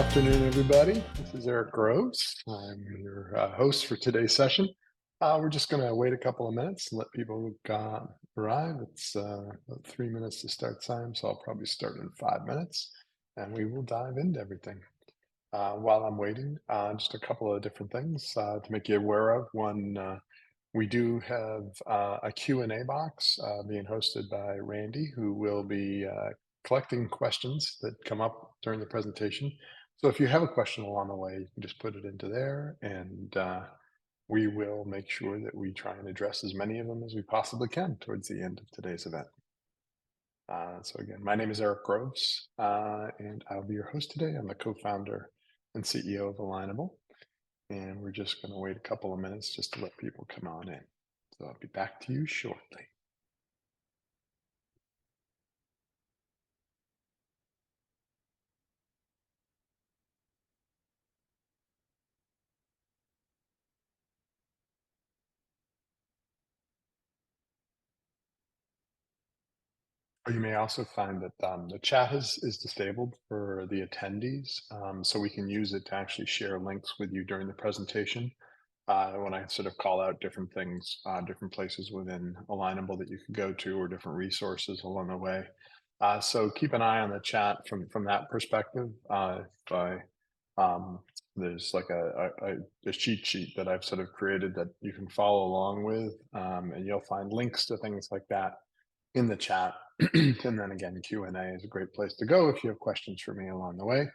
afternoon, everybody. This is Eric Groves. I'm your host for today's session. We're just going to wait a couple of minutes and let people arrive. It's about 3 minutes to start time, so I'll probably start in 5 minutes, and we will dive into everything. While I'm waiting, just a couple of different things to make you aware of. One, we do have a Q&A box being hosted by Randy, who will be collecting questions that come up during the presentation. So if you have a question along the way, you can just put it into there, and we will make sure that we try and address as many of them as we possibly can towards the end of today's event. So again, my name is Eric Groves, and I'll be your host today. I'm the co-founder and CEO of Alignable, and we're just going to wait a couple of minutes just to let people come on in. So I'll be back to you shortly. You may also find that the chat is disabled for the attendees, so we can use it to actually share links with you during the presentation. When I sort of call out different things, different places within Alignable that you can go to, or different resources along the way. So keep an eye on the chat from that perspective. There's like a cheat sheet that I've sort of created that you can follow along with, and you'll find links to things like that in the chat. And then again, Q&A is a great place to go if you have questions for me along the way.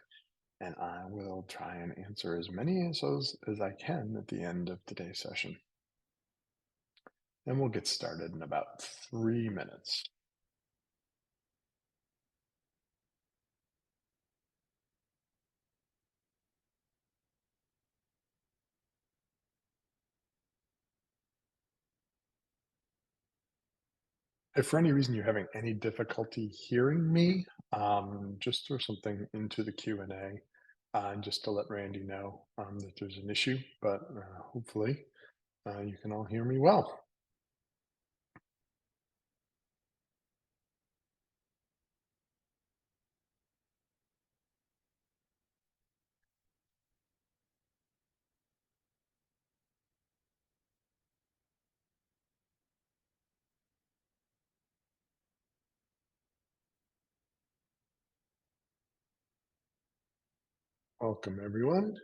And I will try and answer as many of those as I can at the end of today's session. And we'll get started in about 3 minutes. If for any reason you're having any difficulty hearing me, just throw something into the Q&A just to let Randy know that there's an issue, but hopefully you can all hear me well. Welcome, everyone.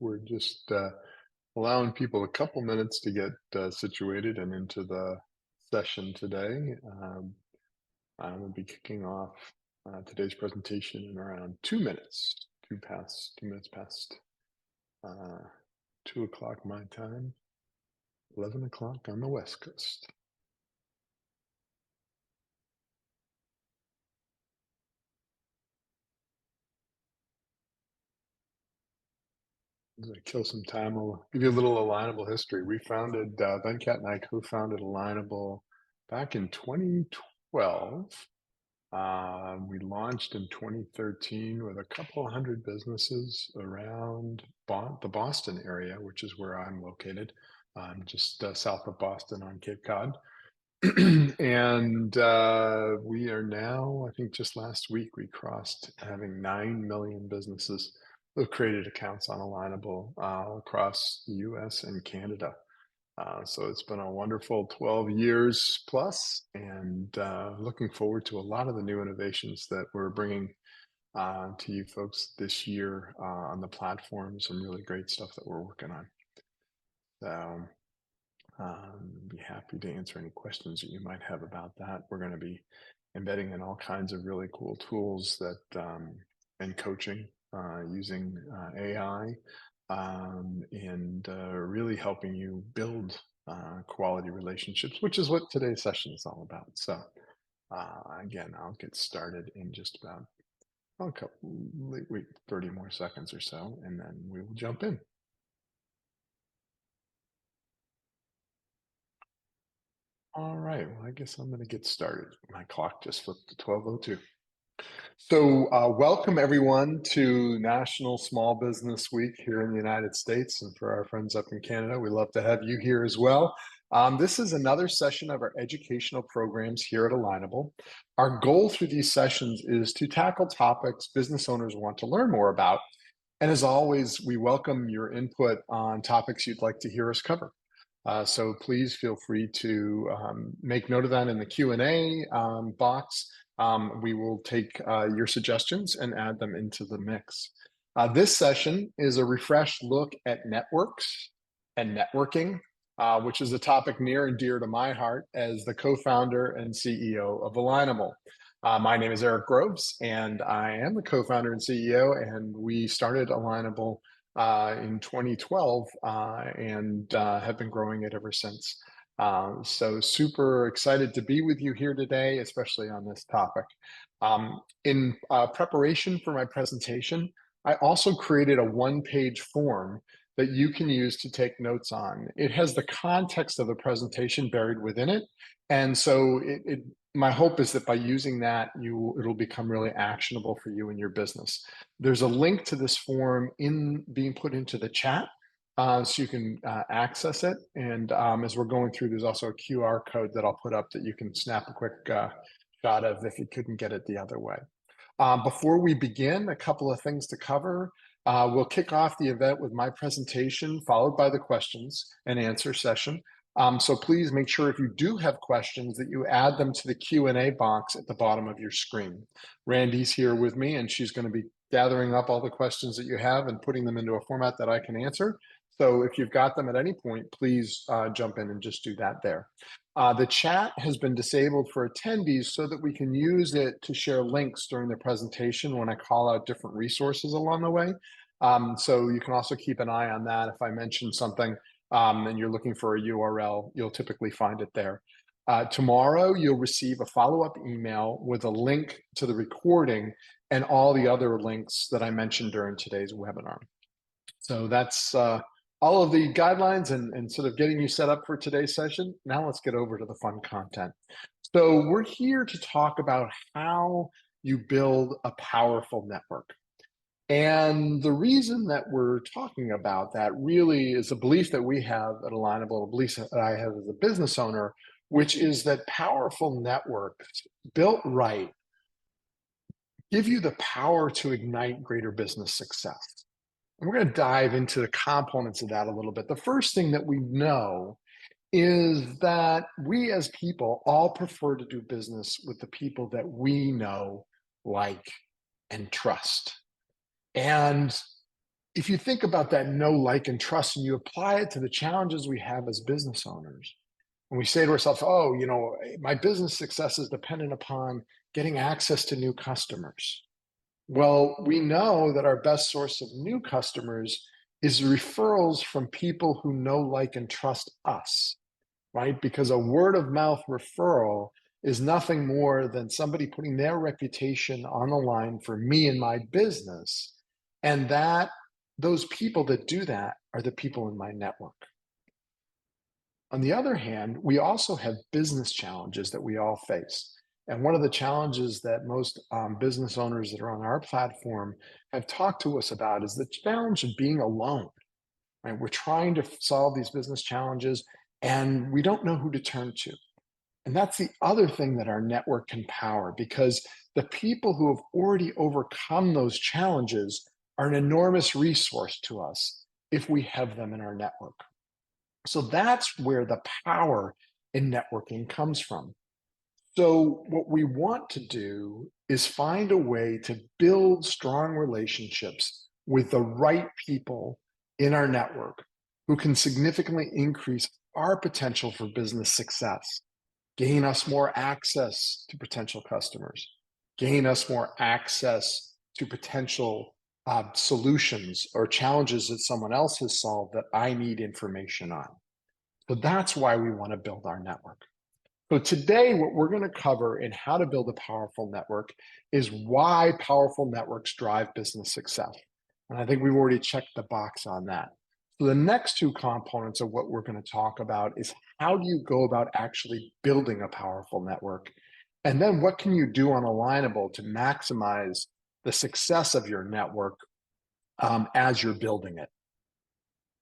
We're just allowing people a couple minutes to get situated and into the session today. I will be kicking off today's presentation in around 2 minutes, 2 minutes past 2 o'clock my time, 11 o'clock on the West Coast. As I kill some time, I'll give you a little Alignable history. We founded, Venkat and I co-founded Alignable back in 2012. We launched in 2013 with a couple of hundred businesses around the Boston area, which is where I'm located, just south of Boston on Cape Cod. And we are now, I think just last week, we crossed having 9 million businesses who have created accounts on Alignable across the US and Canada. So it's been a wonderful 12 years plus, and looking forward to a lot of the new innovations that we're bringing to you folks this year on the platform. Some really great stuff that we're working on. So be happy to answer any questions that you might have about that. We're going to be embedding in all kinds of really cool tools that and coaching using AI. And really helping you build quality relationships, which is what today's session is all about. So again, I'll get started in just about 30 more seconds or so, and then we will jump in. All right, well, I guess I'm going to get started. My clock just flipped to 12:02. So welcome everyone to National Small Business Week here in the United States, and for our friends up in Canada, we love to have you here as well. This is another session of our educational programs here at Alignable. Our goal through these sessions is to tackle topics business owners want to learn more about. And as always, we welcome your input on topics you'd like to hear us cover. So please feel free to make note of that in the Q&A box. We will take your suggestions and add them into the mix. This session is a refreshed look at networks and networking, which is a topic near and dear to my heart as the co-founder and CEO of Alignable. My name is Eric Groves, and I am the co-founder and CEO, and we started Alignable in 2012 and have been growing it ever since. So super excited to be with you here today, especially on this topic. In preparation for my presentation, I also created a one-page form that you can use to take notes on. It has the context of the presentation buried within it. And so my hope is that by using that, it'll become really actionable for you and your business. There's a link to this form being put into the chat, so you can access it. And as we're going through, there's also a QR code that I'll put up that you can snap a quick shot of if you couldn't get it the other way. Before we begin, a couple of things to cover. We'll kick off the event with my presentation, followed by the questions and answer session. So please make sure if you do have questions that you add them to the Q&A box at the bottom of your screen. Randy's here with me, and she's going to be gathering up all the questions that you have and putting them into a format that I can answer. So if you've got them at any point, please jump in and just do that there. The chat has been disabled for attendees so that we can use it to share links during the presentation when I call out different resources along the way. So you can also keep an eye on that. If I mention something and you're looking for a URL, you'll typically find it there. Tomorrow, you'll receive a follow-up email with a link to the recording and all the other links that I mentioned during today's webinar. So that's all of the guidelines and sort of getting you set up for today's session. Now let's get over to the fun content. So we're here to talk about how you build a powerful network. And the reason that we're talking about that really is a belief that we have at Alignable, a belief that I have as a business owner, which is that powerful networks built right give you the power to ignite greater business success. And we're going to dive into the components of that a little bit. The first thing that we know is that we as people all prefer to do business with the people that we know, like, and trust. And if you think about that know, like, and trust, and you apply it to the challenges we have as business owners, and we say to ourselves, oh, my business success is dependent upon getting access to new customers. Well, we know that our best source of new customers is referrals from people who know, like, and trust us, right? Because a word of mouth referral is nothing more than somebody putting their reputation on the line for me and my business. And those people that do that are the people in my network. On the other hand, we also have business challenges that we all face. And one of the challenges that most business owners that are on our platform have talked to us about is the challenge of being alone, right? We're trying to solve these business challenges and we don't know who to turn to. And that's the other thing that our network can power, because the people who have already overcome those challenges are an enormous resource to us if we have them in our network. So that's where the power in networking comes from. So what we want to do is find a way to build strong relationships with the right people in our network who can significantly increase our potential for business success, gain us more access to potential customers, gain us more access to potential solutions or challenges that someone else has solved that I need information on. So that's why we want to build our network. So today, what we're going to cover in how to build a powerful network is why powerful networks drive business success. And I think we've already checked the box on that. So the next two components of what we're going to talk about is how do you go about actually building a powerful network? And then what can you do on Alignable to maximize the success of your network as you're building it?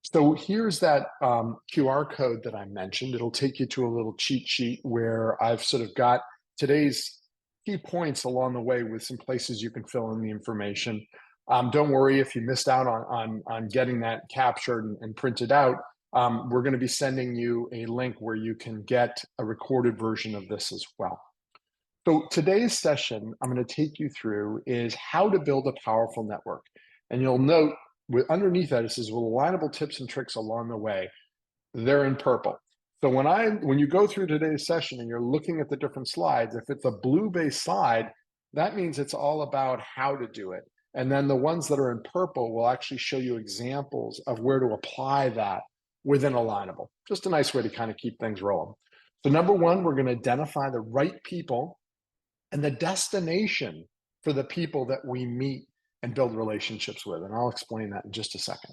So here's that QR code that I mentioned. It'll take you to a little cheat sheet where I've sort of got today's key points along the way with some places you can fill in the information. Don't worry if you missed out on getting that captured and printed out. We're going to be sending you a link where you can get a recorded version of this as well. So today's session I'm going to take you through is how to build a powerful network. And you'll note underneath that it says, well, alignable tips and tricks along the way. They're in purple. So when you go through today's session and you're looking at the different slides, if it's a blue-based slide, that means it's all about how to do it. And then the ones that are in purple will actually show you examples of where to apply that within Alignable. Just a nice way to kind of keep things rolling. So number one, we're going to identify the right people and the destination for the people that we meet and build relationships with. And I'll explain that in just a second.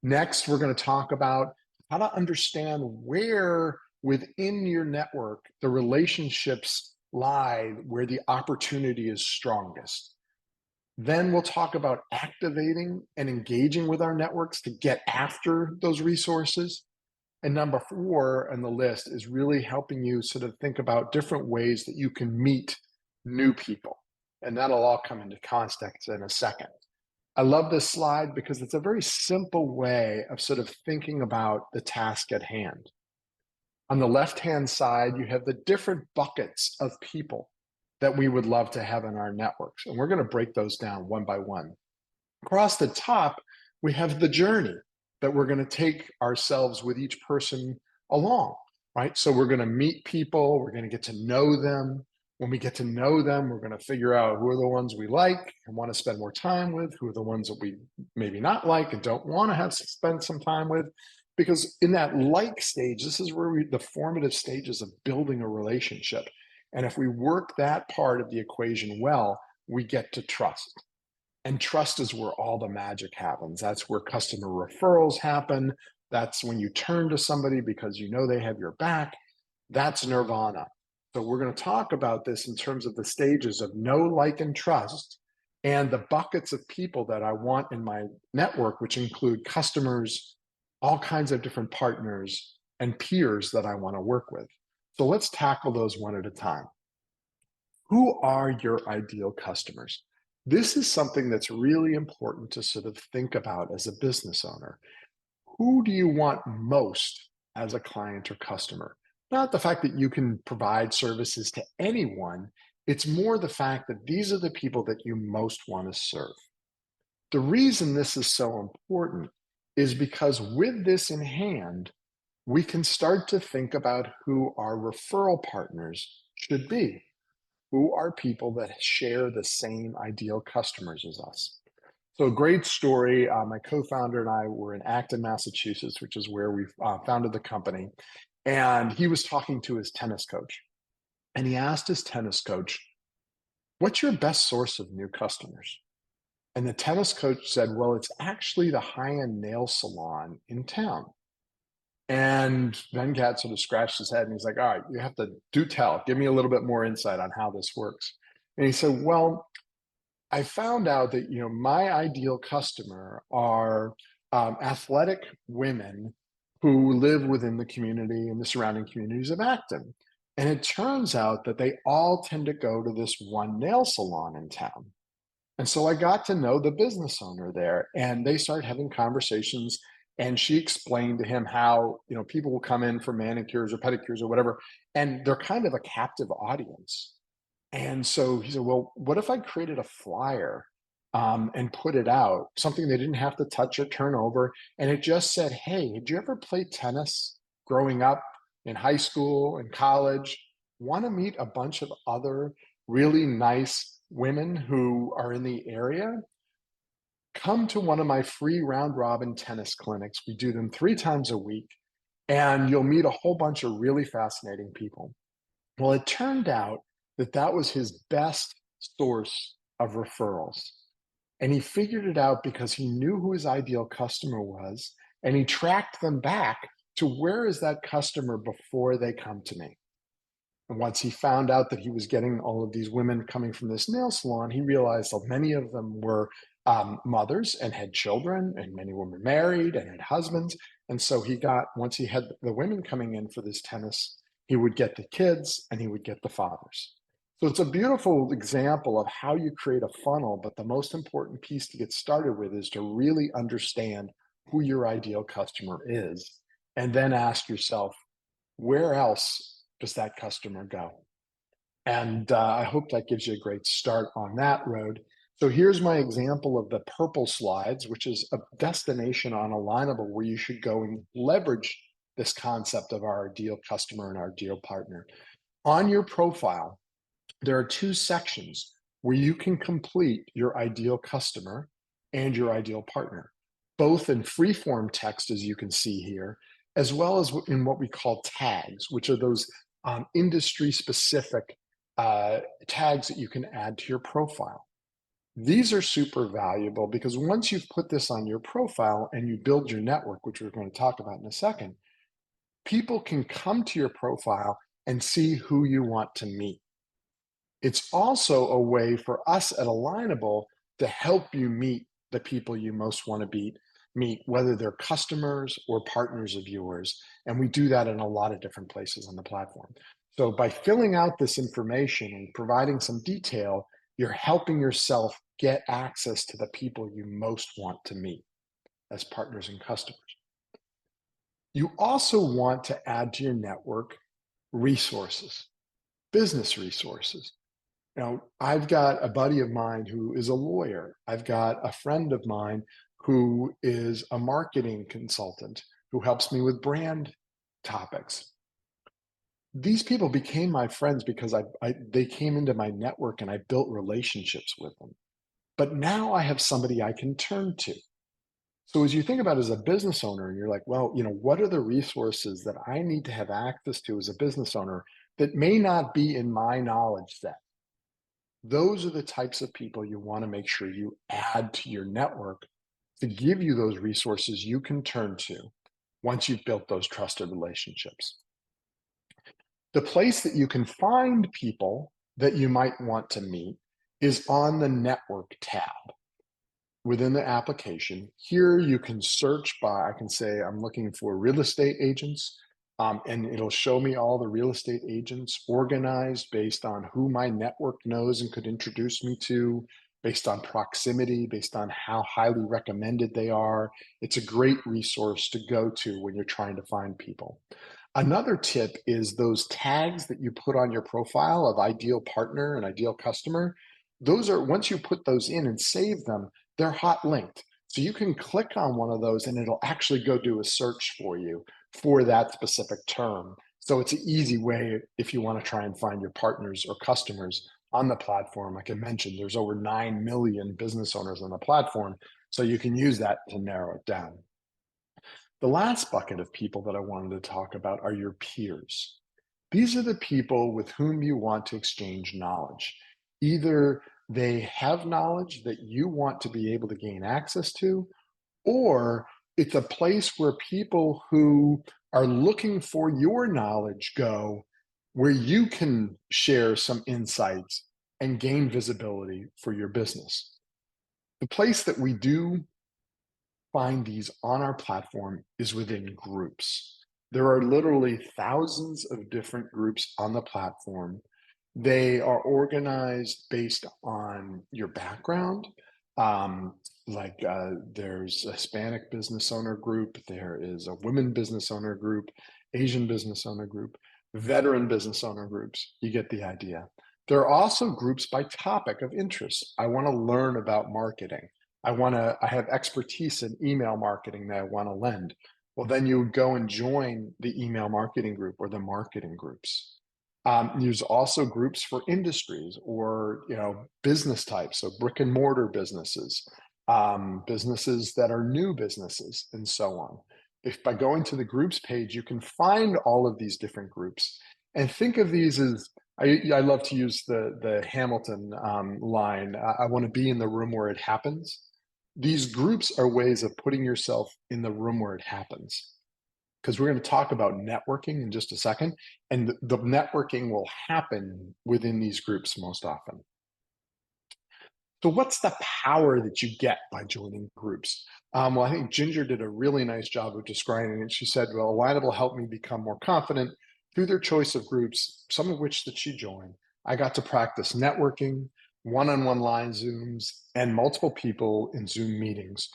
Next, we're going to talk about how to understand where within your network the relationships lie, where the opportunity is strongest. Then we'll talk about activating and engaging with our networks to get after those resources. And number 4 on the list is really helping you sort of think about different ways that you can meet new people. And that'll all come into context in a second. I love this slide because it's a very simple way of sort of thinking about the task at hand. On the left-hand side, you have the different buckets of people that we would love to have in our networks. And we're going to break those down one by one. Across the top, we have the journey that we're going to take ourselves with each person along, right? So we're going to meet people, we're going to get to know them. When we get to know them, we're going to figure out who are the ones we like and want to spend more time with, who are the ones that we maybe not like and don't want to have to spend some time with. Because in that like stage, this is where the formative stages of building a relationship. And if we work that part of the equation well, we get to trust. And trust is where all the magic happens. That's where customer referrals happen. That's when you turn to somebody because you know they have your back. That's nirvana. So we're going to talk about this in terms of the stages of know, like, and trust, and the buckets of people that I want in my network, which include customers, all kinds of different partners, and peers that I want to work with. So let's tackle those one at a time. Who are your ideal customers? This is something that's really important to sort of think about as a business owner. Who do you want most as a client or customer? Not the fact that you can provide services to anyone. It's more the fact that these are the people that you most want to serve. The reason this is so important is because with this in hand, we can start to think about who our referral partners should be. Who are people that share the same ideal customers as us? So a great story. My co-founder and I were in Acton, Massachusetts, which is where we founded the company. And he was talking to his tennis coach. And he asked his tennis coach, what's your best source of new customers? And the tennis coach said, well, it's actually the high-end nail salon in town. And Venkat sort of scratched his head and he's like, all right, you have to do tell. Give me a little bit more insight on how this works. And he said, well, I found out that, my ideal customer are athletic women who live within the community and the surrounding communities of Acton. And it turns out that they all tend to go to this one nail salon in town. And so I got to know the business owner there, and they started having conversations. And she explained to him how, people will come in for manicures or pedicures or whatever, and they're kind of a captive audience. And so he said, well, what if I created a flyer and put it out, something they didn't have to touch or turn over. And it just said, hey, did you ever play tennis growing up in high school and college? Want to meet a bunch of other really nice women who are in the area? Come to one of my free round robin tennis clinics. We do them 3 times a week, and you'll meet a whole bunch of really fascinating people. Well, it turned out that that was his best source of referrals. And he figured it out because he knew who his ideal customer was, and he tracked them back to where is that customer before they come to me. And once he found out that he was getting all of these women coming from this nail salon, he realized that many of them were mothers and had children, and many were married and had husbands. And so once he had the women coming in for this tennis, he would get the kids and he would get the fathers. So it's a beautiful example of how you create a funnel, but the most important piece to get started with is to really understand who your ideal customer is, and then ask yourself, where else does that customer go? And I hope that gives you a great start on that road. So here's my example of the purple slides, which is a destination on Alignable where you should go and leverage this concept of our ideal customer and our ideal partner. On your profile, there are two sections where you can complete your ideal customer and your ideal partner, both in free form text, as you can see here, as well as in what we call tags, which are those industry specific tags that you can add to your profile. These are super valuable because once you've put this on your profile and you build your network, which we're going to talk about in a second, people can come to your profile and see who you want to meet. It's also a way for us at Alignable to help you meet the people you most want to meet, whether they're customers or partners of yours. And we do that in a lot of different places on the platform. So by filling out this information and providing some detail, you're helping yourself get access to the people you most want to meet as partners and customers. You also want to add to your network resources, business resources. I've got a buddy of mine who is a lawyer. I've got a friend of mine who is a marketing consultant who helps me with brand topics. These people became my friends because they came into my network and I built relationships with them. But now I have somebody I can turn to. So as you think about it as a business owner, and you're like, well, what are the resources that I need to have access to as a business owner that may not be in my knowledge set? Those are the types of people you want to make sure you add to your network to give you those resources you can turn to once you've built those trusted relationships. The place that you can find people that you might want to meet is on the network tab within the application. Here you can search by, I can say I'm looking for real estate agents, and it'll show me all the real estate agents organized based on who my network knows and could introduce me to, based on proximity, based on how highly recommended they are. It's a great resource to go to when you're trying to find people. Another tip is those tags that you put on your profile of ideal partner and ideal customer. Those are, once you put those in and save them, they're hot linked. So you can click on one of those and it'll actually go do a search for you for that specific term. So it's an easy way if you want to try and find your partners or customers on the platform. Like I mentioned, there's over 9 million business owners on the platform. So you can use that to narrow it down. The last bucket of people that I wanted to talk about are your peers. These are the people with whom you want to exchange knowledge. Either they have knowledge that you want to be able to gain access to, or it's a place where people who are looking for your knowledge go, where you can share some insights and gain visibility for your business. The place that we do find these on our platform is within groups. There are literally thousands of different groups on the platform. They are organized based on your background. There's a Hispanic business owner group, there is a women business owner group, Asian business owner group, veteran business owner groups. You get the idea. There are also groups by topic of interest. I want to learn about marketing. I have expertise in email marketing that I want to lend. Well, then you would go and join the email marketing group or the marketing groups. There's also groups for industries or business types, so brick and mortar businesses, businesses that are new businesses, and so on. If by going to the groups page, you can find all of these different groups and think of these as I love to use the Hamilton line. I want to be in the room where it happens. These groups are ways of putting yourself in the room where it happens, because we're going to talk about networking in just a second, and the networking will happen within these groups most often. So what's the power that you get by joining groups? Well, I think Ginger did a really nice job of describing it. She said, well, Alignable helped me become more confident through their choice of groups, some of which that she joined. I got to practice networking, one-on-one line Zooms, and multiple people in Zoom meetings.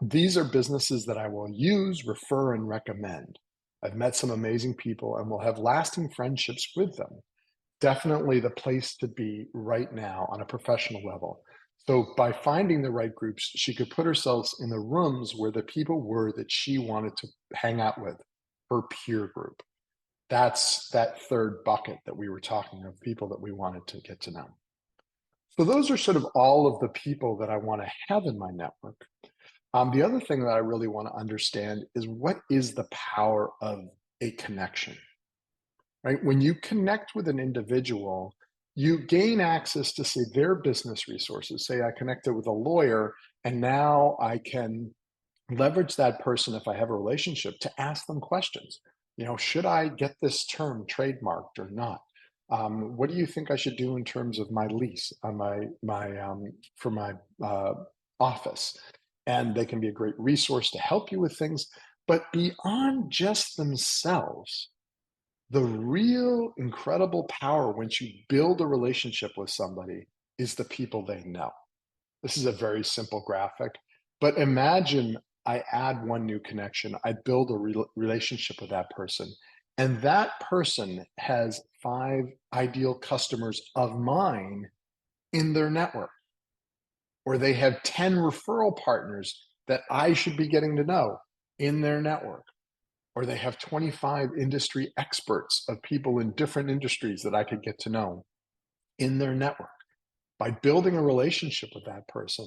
These are businesses that I will use, refer, and recommend. I've met some amazing people and will have lasting friendships with them. Definitely the place to be right now on a professional level. So by finding the right groups, she could put herself in the rooms where the people were that she wanted to hang out with, her peer group. That's that third bucket that we were talking of, people that we wanted to get to know. So those are sort of all of the people that I want to have in my network. The other thing that I really want to understand is, what is the power of a connection? Right? When you connect with an individual, you gain access to, say, their business resources. Say I connected with a lawyer, and now I can leverage that person, if I have a relationship, to ask them questions. Should I get this term trademarked or not? What do you think I should do in terms of my lease on for my office? And they can be a great resource to help you with things. But beyond just themselves, the real incredible power once you build a relationship with somebody is the people they know. This is a very simple graphic, but imagine I add one new connection, I build a relationship with that person, and that person has 5 ideal customers of mine in their network, or they have 10 referral partners that I should be getting to know in their network, or they have 25 industry experts of people in different industries that I could get to know in their network. By building a relationship with that person,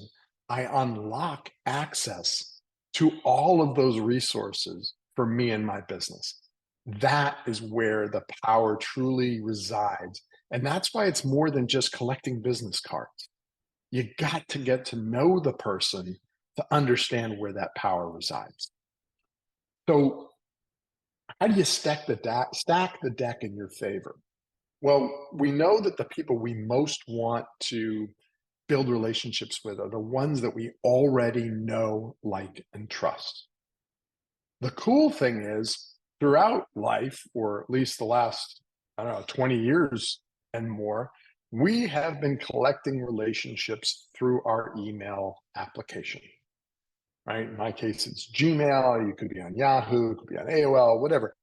I unlock access to all of those resources for me and my business. That is where the power truly resides. And that's why it's more than just collecting business cards. You got to get to know the person to understand where that power resides. So, how do you stack the deck in your favor? Well, we know that the people we most want to build relationships with are the ones that we already know, like, and trust. The cool thing is, throughout life, or at least the last, I don't know, 20 years and more, we have been collecting relationships through our email application, right? In my case, it's Gmail. You could be on Yahoo, it could be on AOL, whatever.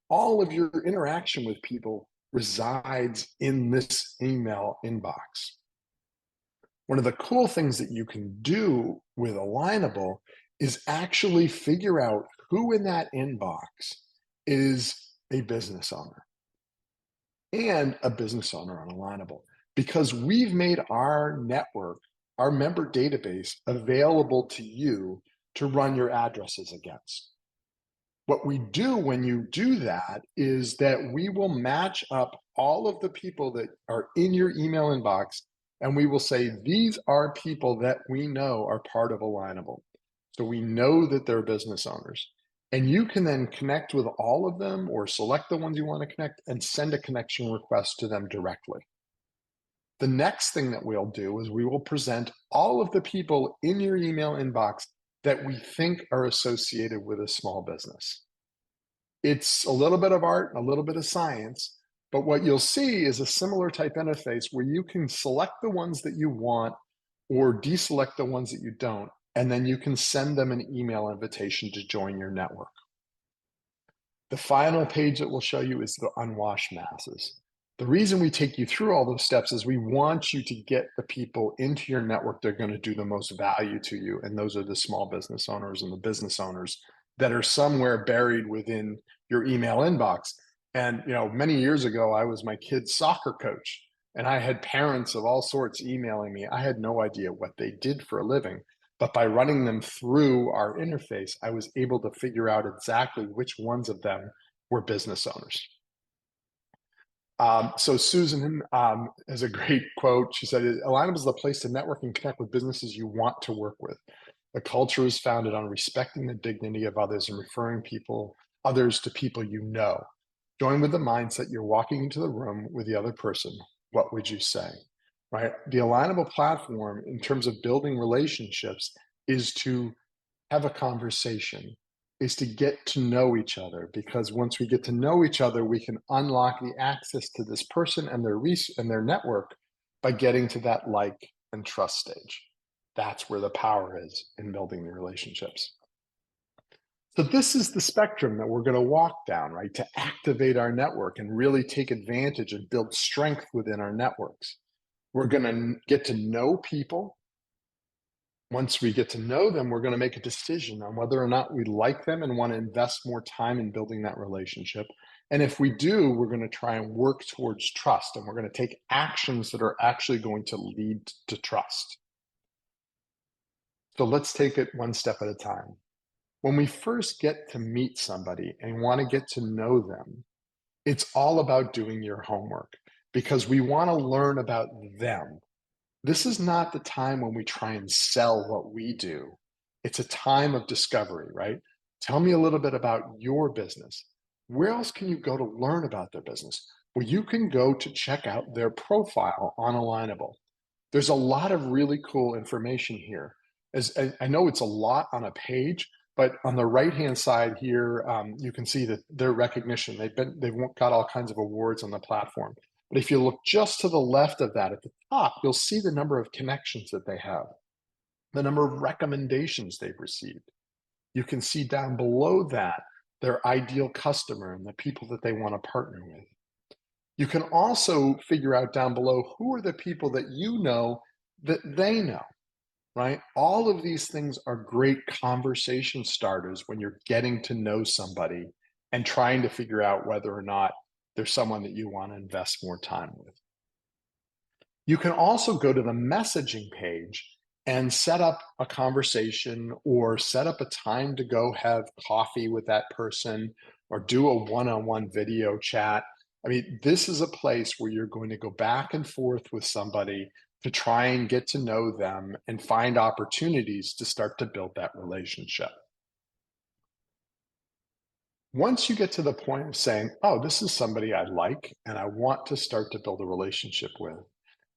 All of your interaction with people resides in this email inbox. One of the cool things that you can do with Alignable is actually figure out who in that inbox is a business owner and a business owner on Alignable, because we've made our network, our member database, available to you to run your addresses against. What we do when you do that is that we will match up all of the people that are in your email inbox, and we will say, these are people that we know are part of Alignable. So we know that they're business owners. And you can then connect with all of them, or select the ones you want to connect and send a connection request to them directly. The next thing that we'll do is we will present all of the people in your email inbox that we think are associated with a small business. It's a little bit of art, a little bit of science, but what you'll see is a similar type interface where you can select the ones that you want or deselect the ones that you don't, and then you can send them an email invitation to join your network. The final page that we'll show you is the unwashed masses. The reason we take you through all those steps is we want you to get the people into your network that are going to do the most value to you. And those are the small business owners and the business owners that are somewhere buried within your email inbox. And, many years ago, I was my kid's soccer coach, and I had parents of all sorts emailing me. I had no idea what they did for a living. But by running them through our interface, I was able to figure out exactly which ones of them were business owners. So Susan has a great quote. She said, Alignable is the place to network and connect with businesses you want to work with. The culture is founded on respecting the dignity of others and referring others to people you know. Join with the mindset you're walking into the room with the other person. What would you say? right? The Alignable platform, in terms of building relationships, is to have a conversation, is to get to know each other. Because once we get to know each other, we can unlock the access to this person and their network by getting to that like and trust stage. That's where the power is in building the relationships. So this is the spectrum that we're going to walk down, right? To activate our network and really take advantage and build strength within our networks. We're going to get to know people. Once we get to know them, we're going to make a decision on whether or not we like them and want to invest more time in building that relationship. And if we do, we're going to try and work towards trust, and we're going to take actions that are actually going to lead to trust. So let's take it one step at a time. When we first get to meet somebody and want to get to know them, it's all about doing your homework because we want to learn about them. This is not the time when we try and sell what we do. It's a time of discovery, right? Tell me a little bit about your business. Where else can you go to learn about their business? Well, you can go to check out their profile on Alignable. There's a lot of really cool information here. As I know it's a lot on a page, but on the right-hand side here, you can see that their recognition. They've got all kinds of awards on the platform. But if you look just to the left of that at the top, you'll see the number of connections that they have, the number of recommendations they've received. You can see down below that their ideal customer and the people that they want to partner with. You can also figure out down below who are the people that you know that they know, right? All of these things are great conversation starters when you're getting to know somebody and trying to figure out whether or not there's someone that you want to invest more time with. You can also go to the messaging page and set up a conversation or set up a time to go have coffee with that person or do a one-on-one video chat. I mean, this is a place where you're going to go back and forth with somebody to try and get to know them and find opportunities to start to build that relationship. Once you get to the point of saying, oh, this is somebody I like and I want to start to build a relationship with,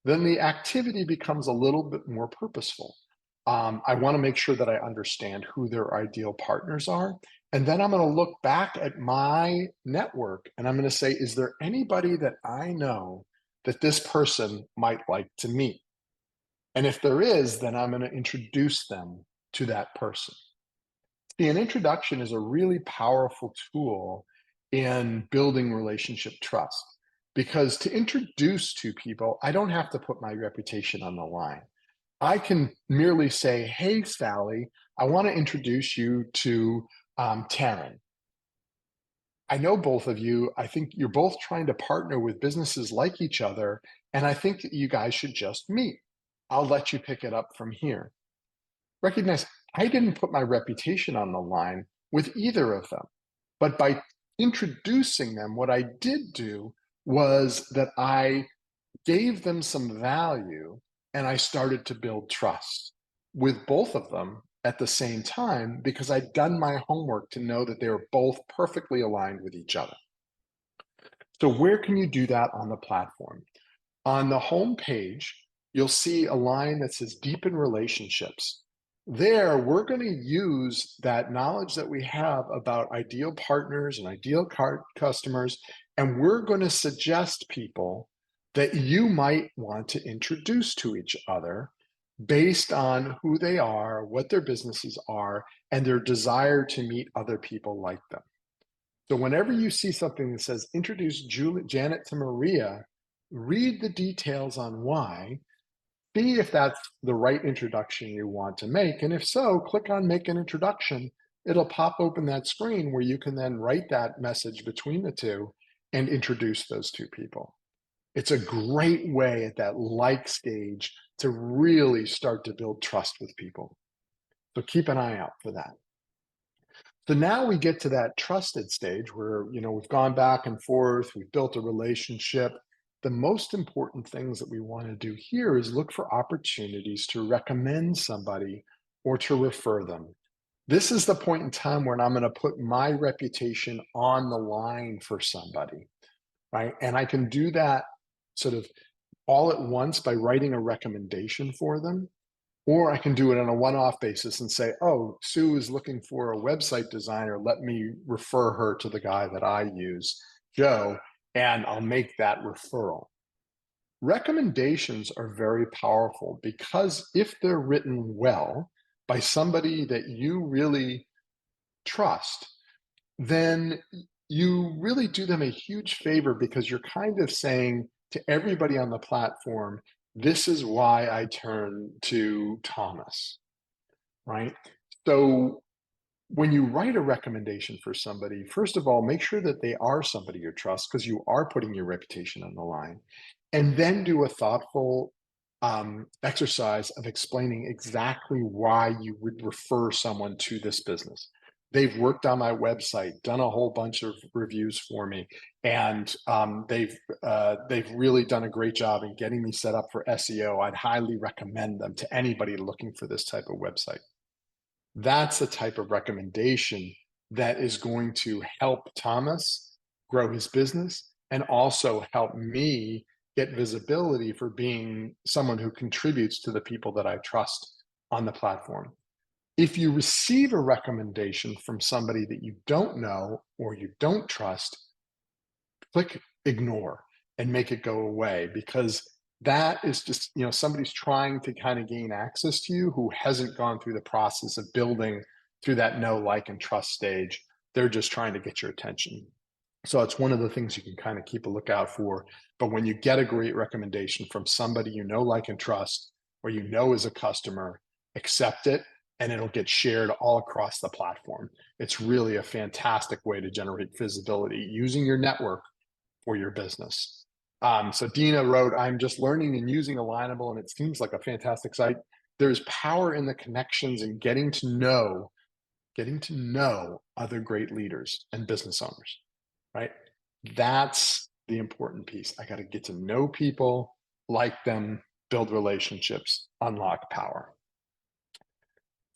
then the activity becomes a little bit more purposeful. I want to make sure that I understand who their ideal partners are. And then I'm going to look back at my network and I'm going to say, is there anybody that I know that this person might like to meet? And if there is, then I'm going to introduce them to that person. See, an introduction is a really powerful tool in building relationship trust because to introduce to people, I don't have to put my reputation on the line. I can merely say, hey, Sally, I want to introduce you to Taryn. I know both of you. I think you're both trying to partner with businesses like each other, and I think that you guys should just meet. I'll let you pick it up from here. Recognize I didn't put my reputation on the line with either of them. But by introducing them, what I did do was that I gave them some value and I started to build trust with both of them at the same time because I'd done my homework to know that they were both perfectly aligned with each other. So, where can you do that on the platform? On the home page, you'll see a line that says Deepen Relationships. There, we're going to use that knowledge that we have about ideal partners and ideal customers, and we're going to suggest people that you might want to introduce to each other based on who they are, what their businesses are, and their desire to meet other people like them. So whenever you see something that says introduce Janet to Maria, read the details on why, see if that's the right introduction you want to make. And if so, click on make an introduction. It'll pop open that screen where you can then write that message between the two and introduce those two people. It's a great way at that like stage to really start to build trust with people. So keep an eye out for that. So now we get to that trusted stage where, we've gone back and forth, we've built a relationship. The most important things that we want to do here is look for opportunities to recommend somebody or to refer them. This is the point in time when I'm going to put my reputation on the line for somebody, right? And I can do that sort of all at once by writing a recommendation for them, or I can do it on a one-off basis and say, oh, Sue is looking for a website designer. Let me refer her to the guy that I use, Joe, and I'll make that referral. Recommendations are very powerful because if they're written well by somebody that you really trust, then you really do them a huge favor because you're kind of saying to everybody on the platform, this is why I turn to Thomas, right? So when you write a recommendation for somebody, first of all, make sure that they are somebody you trust because you are putting your reputation on the line. And then do a thoughtful exercise of explaining exactly why you would refer someone to this business. They've worked on my website, done a whole bunch of reviews for me, and they've really done a great job in getting me set up for SEO. I'd highly recommend them to anybody looking for this type of website. That's the type of recommendation that is going to help Thomas grow his business and also help me get visibility for being someone who contributes to the people that I trust on the platform. If you receive a recommendation from somebody that you don't know or you don't trust, click ignore and make it go away, because that is just, somebody's trying to kind of gain access to you who hasn't gone through the process of building through that know, like, and trust stage. They're just trying to get your attention. So it's one of the things you can kind of keep a lookout for. But when you get a great recommendation from somebody you know, like, and trust, or you know is a customer, accept it, and it'll get shared all across the platform. It's really a fantastic way to generate visibility using your network for your business. So Dina wrote, I'm just learning and using Alignable, and it seems like a fantastic site. There's power in the connections and getting to know other great leaders and business owners, right? That's the important piece. I got to get to know people, like them, build relationships, unlock power.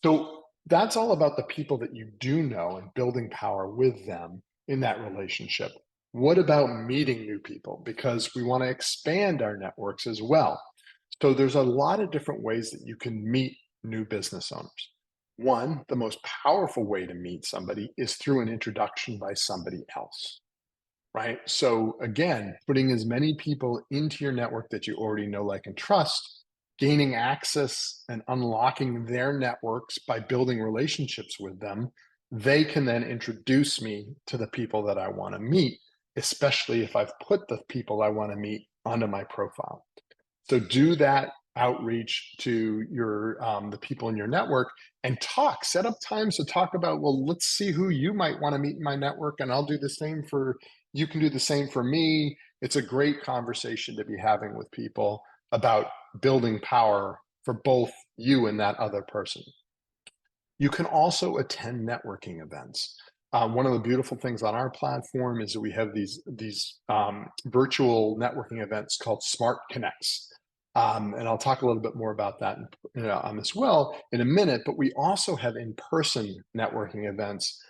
So that's all about the people that you do know and building power with them in that relationship. What about meeting new people? Because we want to expand our networks as well. So there's a lot of different ways that you can meet new business owners. One, the most powerful way to meet somebody is through an introduction by somebody else, right? So again, putting as many people into your network that you already know, like, and trust, gaining access and unlocking their networks by building relationships with them, they can then introduce me to the people that I want to meet, especially if I've put the people I want to meet onto my profile. So do that outreach to your the people in your network and set up times to talk about, well, let's see who you might want to meet in my network, and I'll do the same for you, can do the same for me. It's a great conversation to be having with people about building power for both you and that other person. You can also attend networking events. One of the beautiful things on our platform is that we have these virtual networking events called Smart Connects. And I'll talk a little bit more about that as well in a minute, but we also have in-person networking events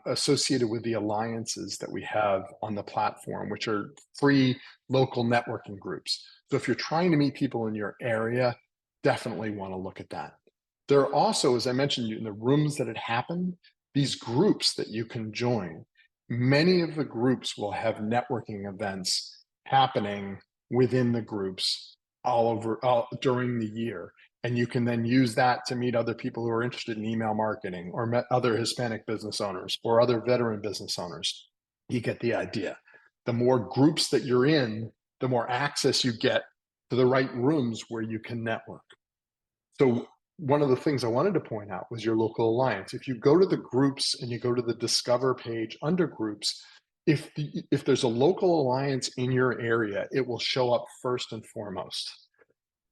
associated with the alliances that we have on the platform, which are free local networking groups. So if you're trying to meet people in your area, definitely want to look at that. There are also, as I mentioned, in the rooms that had happened, these groups that you can join. Many of the groups will have networking events happening within the groups all during the year. And you can then use that to meet other people who are interested in email marketing, or met other Hispanic business owners or other veteran business owners. You get the idea. The more groups that you're in, the more access you get to the right rooms where you can network. So one of the things I wanted to point out was your local alliance. If you go to the groups and you go to the Discover page under groups, if there's a local alliance in your area, it will show up first and foremost.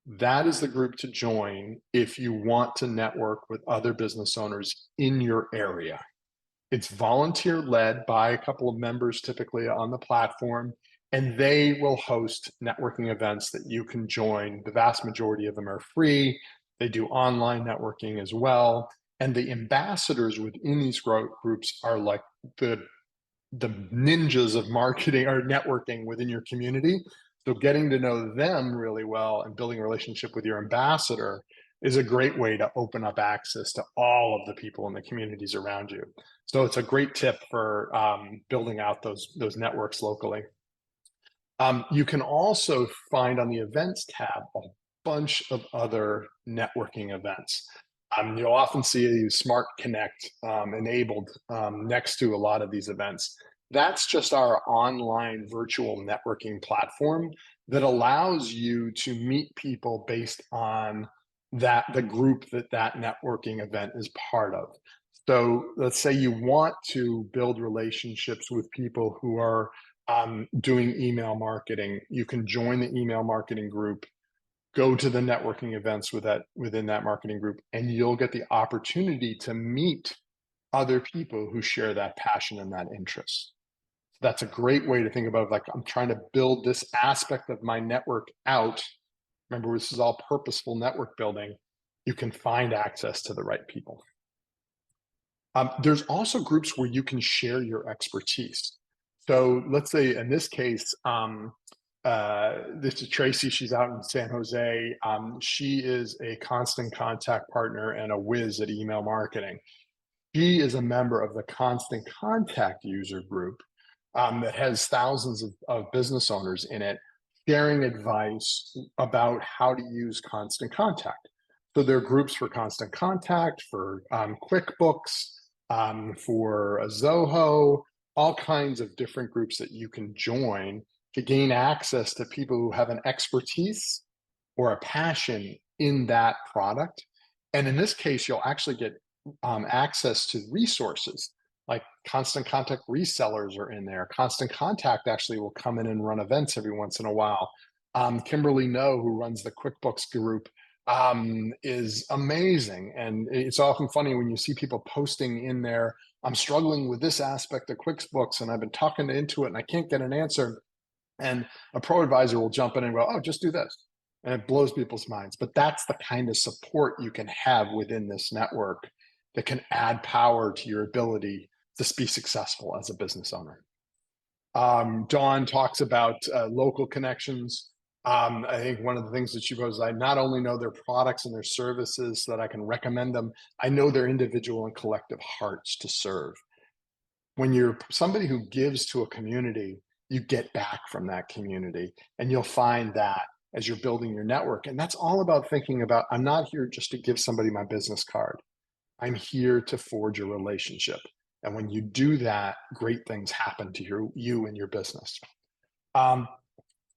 That is the group to join if you want to network with other business owners in your area. It's volunteer led by a couple of members typically on the platform, and they will host networking events that you can join. The vast majority of them are free. They do online networking as well. And the ambassadors within these groups are like the ninjas of marketing or networking within your community. So getting to know them really well and building a relationship with your ambassador is a great way to open up access to all of the people in the communities around you. So it's a great tip for building out those networks locally. You can also find on the events tab a bunch of other networking events. You'll often see a Smart Connect enabled next to a lot of these events. That's just our online virtual networking platform that allows you to meet people based on the group that networking event is part of. So let's say you want to build relationships with people who are doing email marketing. You can join the email marketing group, go to the networking events within that marketing group, and you'll get the opportunity to meet other people who share that passion and that interest. That's a great way to think about, like, I'm trying to build this aspect of my network out. Remember, this is all purposeful network building. You can find access to the right people. There's also groups where you can share your expertise. So let's say in this case, this is Tracy. She's out in San Jose. She is a constant contact partner and a whiz at email marketing. She is a member of the Constant Contact user group that has thousands of business owners in it, sharing advice about how to use Constant Contact. So there are groups for Constant Contact, for QuickBooks, for Zoho, all kinds of different groups that you can join to gain access to people who have an expertise or a passion in that product. And in this case, you'll actually get access to resources like Constant Contact resellers are in there. Constant Contact actually will come in and run events every once in a while. Kimberly No, who runs the QuickBooks group, is amazing. And it's often funny when you see people posting in there, I'm struggling with this aspect of QuickBooks and I've been talking to Intuit and I can't get an answer. And a pro advisor will jump in and go, oh, just do this. And it blows people's minds. But that's the kind of support you can have within this network that can add power to your ability to be successful as a business owner. Dawn talks about local connections. I think one of the things that she goes, I not only know their products and their services so that I can recommend them, I know their individual and collective hearts to serve. When you're somebody who gives to a community, you get back from that community, and you'll find that as you're building your network. And that's all about thinking about, I'm not here just to give somebody my business card. I'm here to forge a relationship. And when you do that, great things happen to you and your business.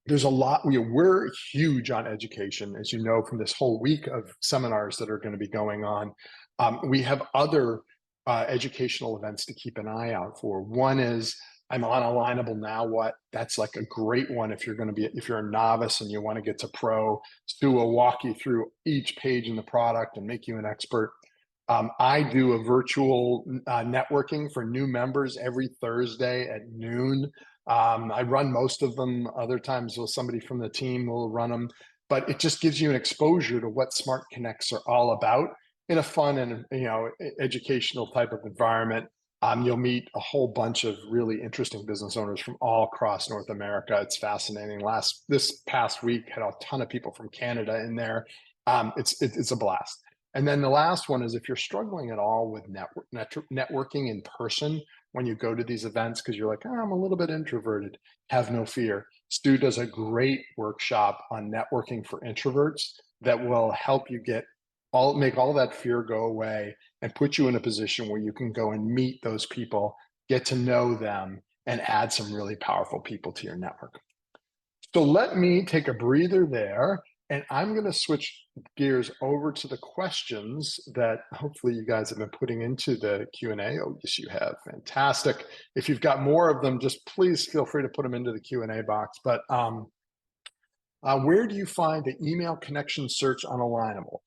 There's a lot, we're huge on education, as you know, from this whole week of seminars that are going to be going on. We have other educational events to keep an eye out for. One is I'm on Alignable Now What. That's like a great one if you're if you're a novice and you want to get to pro. Stu will walk you through each page in the product and make you an expert. I do a virtual networking for new members every Thursday at noon. I run most of them. Other times, somebody from the team will run them. But it just gives you an exposure to what Smart Connects are all about in a fun and educational type of environment. You'll meet a whole bunch of really interesting business owners from all across North America. It's fascinating. This past week had a ton of people from Canada in there. It's a blast. And then the last one is if you're struggling at all with networking in person when you go to these events because you're like, oh, I'm a little bit introverted, have no fear. Stu does a great workshop on networking for introverts that will help you make all that fear go away and put you in a position where you can go and meet those people, get to know them, and add some really powerful people to your network. So let me take a breather there. And I'm going to switch gears over to the questions that hopefully you guys have been putting into the Q&A. Oh, yes, you have. Fantastic. If you've got more of them, just please feel free to put them into the Q&A box. But where do you find the email connection search on Alignable?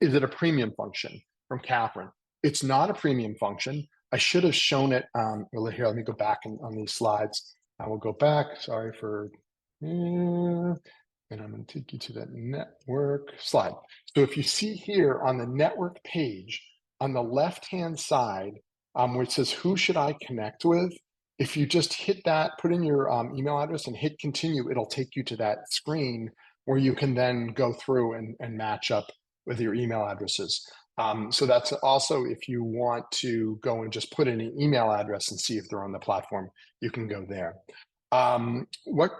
Is it a premium function? From Catherine. It's not a premium function. I should have shown it. Well, here, let me go back on these slides. I will go back. Sorry for... and I'm going to take you to that network slide. So if you see here on the network page, on the left-hand side, where it says, who should I connect with? If you just hit that, put in your email address and hit continue, it'll take you to that screen where you can then go through and match up with your email addresses. So that's also, if you want to go and just put in an email address and see if they're on the platform, you can go there. What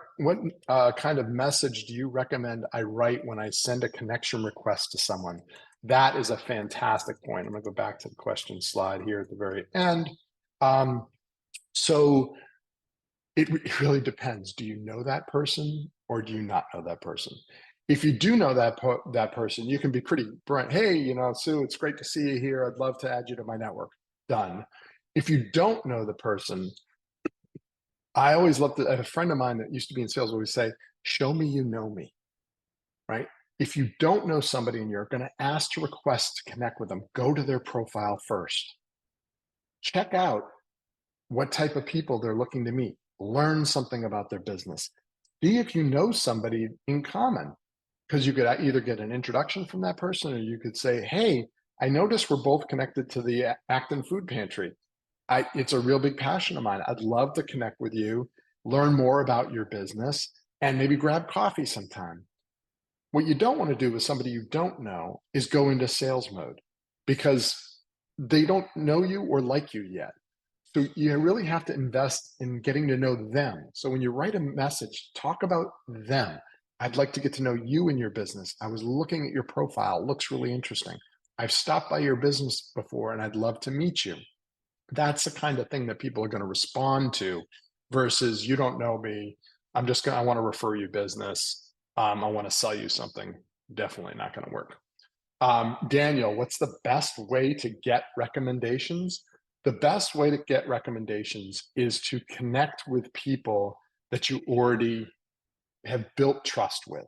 kind of message do you recommend I write when I send a connection request to someone? That is a fantastic point. I'm going to go back to the question slide here at the very end. So it really depends. Do you know that person or do you not know that person? If you do know that person, you can be pretty blunt. Hey, Sue, it's great to see you here. I'd love to add you to my network. Done. If you don't know the person, I always love to. I have a friend of mine that used to be in sales always say, "Show me you know me." Right? If you don't know somebody and you're going to ask to request to connect with them, go to their profile first. Check out what type of people they're looking to meet. Learn something about their business. See if you know somebody in common, because you could either get an introduction from that person or you could say, hey, I noticed we're both connected to the Acton Food Pantry. It's a real big passion of mine. I'd love to connect with you, learn more about your business, and maybe grab coffee sometime. What you don't want to do with somebody you don't know is go into sales mode, because they don't know you or like you yet. So you really have to invest in getting to know them. So when you write a message, talk about them. I'd like to get to know you and your business. I was looking at your profile. Looks really interesting. I've stopped by your business before and I'd love to meet you. That's the kind of thing that people are going to respond to, versus you don't know me. I want to refer you business. I want to sell you something. Definitely not going to work. Daniel, what's the best way to get recommendations? The best way to get recommendations is to connect with people that you already have built trust with,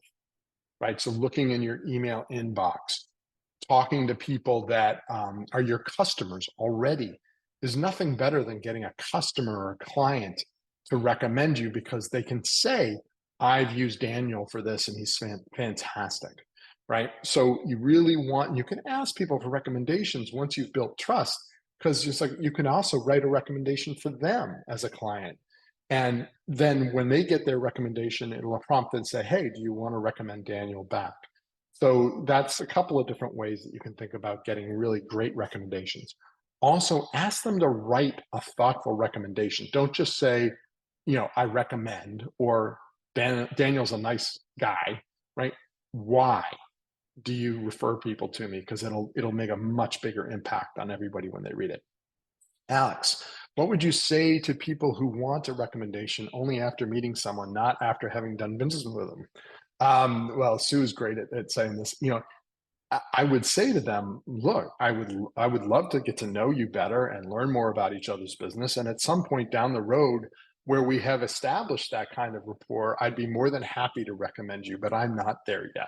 right? So looking in your email inbox, talking to people that are your customers already. There's nothing better than getting a customer or a client to recommend you, because they can say, I've used Daniel for this and he's fantastic, right? So you can ask people for recommendations once you've built trust, because just like you can also write a recommendation for them as a client. And then when they get their recommendation, it'll prompt and say, hey, do you want to recommend Daniel back? So that's a couple of different ways that you can think about getting really great recommendations. Also, ask them to write a thoughtful recommendation. Don't just say, I recommend, or Daniel's a nice guy, right? Why do you refer people to me? Because it'll make a much bigger impact on everybody when they read it. Alex, what would you say to people who want a recommendation only after meeting someone, not after having done business with them? Well, Sue's great at saying this. I would say to them, look, I would love to get to know you better and learn more about each other's business. And at some point down the road where we have established that kind of rapport, I'd be more than happy to recommend you, but I'm not there yet.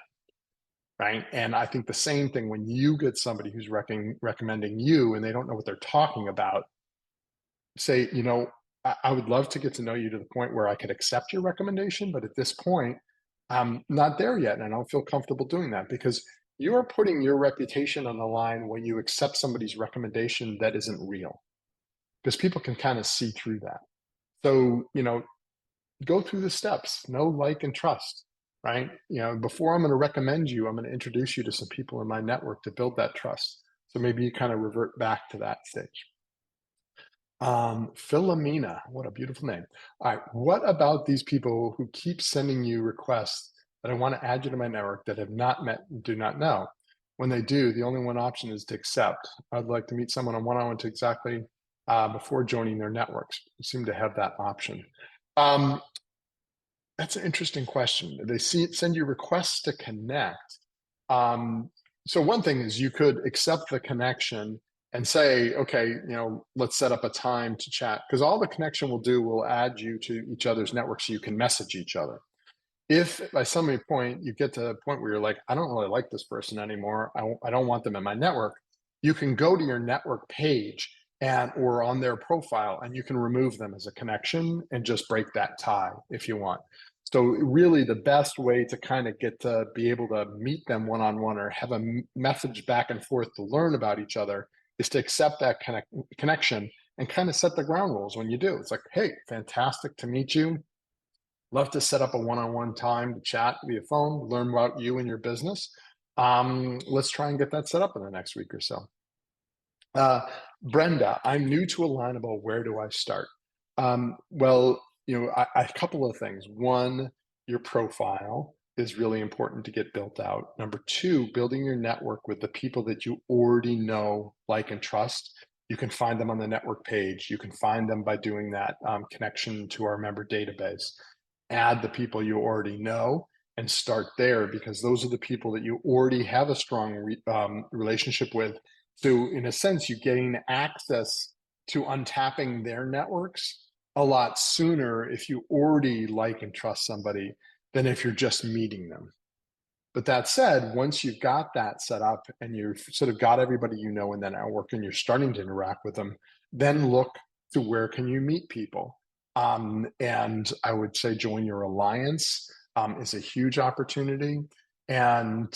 Right. And I think the same thing when you get somebody who's recommending you and they don't know what they're talking about, say, I would love to get to know you to the point where I could accept your recommendation, but at this point, I'm not there yet. And I don't feel comfortable doing that, because you are putting your reputation on the line when you accept somebody's recommendation that isn't real, because people can kind of see through that. So, go through the steps, know, like, and trust, right? Before I'm going to recommend you, I'm going to introduce you to some people in my network to build that trust. So maybe you kind of revert back to that stage. Philomena, what a beautiful name. All right, what about these people who keep sending you requests that I want to add you to my network that have not met and do not know? When they do, the only one option is to accept. I'd like to meet someone on one-on-one to exactly before joining their networks. You seem to have that option. That's an interesting question. They send you requests to connect. So one thing is you could accept the connection and say, okay, let's set up a time to chat, because all the connection will do will add you to each other's network so you can message each other. If by some point you get to the point where you're like, I don't really like this person anymore, I don't want them in my network, you can go to your network page or on their profile, and you can remove them as a connection and just break that tie if you want. So really the best way to kind of get to be able to meet them one-on-one or have a message back and forth to learn about each other is to accept that connection and kind of set the ground rules when you do. It's like, hey, fantastic to meet you. Love to set up a one-on-one time to chat via phone, learn about you and your business. Let's try and get that set up in the next week or so. Uh, Brenda, I'm new to Alignable. Where do I start? Well, a couple of things. One, your profile is really important to get built out. Number two, building your network with the people that you already know, like, and trust. You can find them on the network page. You can find them by doing that connection to our member database. Add the people you already know and start there, because those are the people that you already have a strong relationship with. So in a sense, you gain access to untapping their networks a lot sooner if you already like and trust somebody than if you're just meeting them. But that said, once you've got that set up and you've sort of got everybody you know in that network and you're starting to interact with them, then look to where can you meet people. And I would say join your alliance is a huge opportunity. And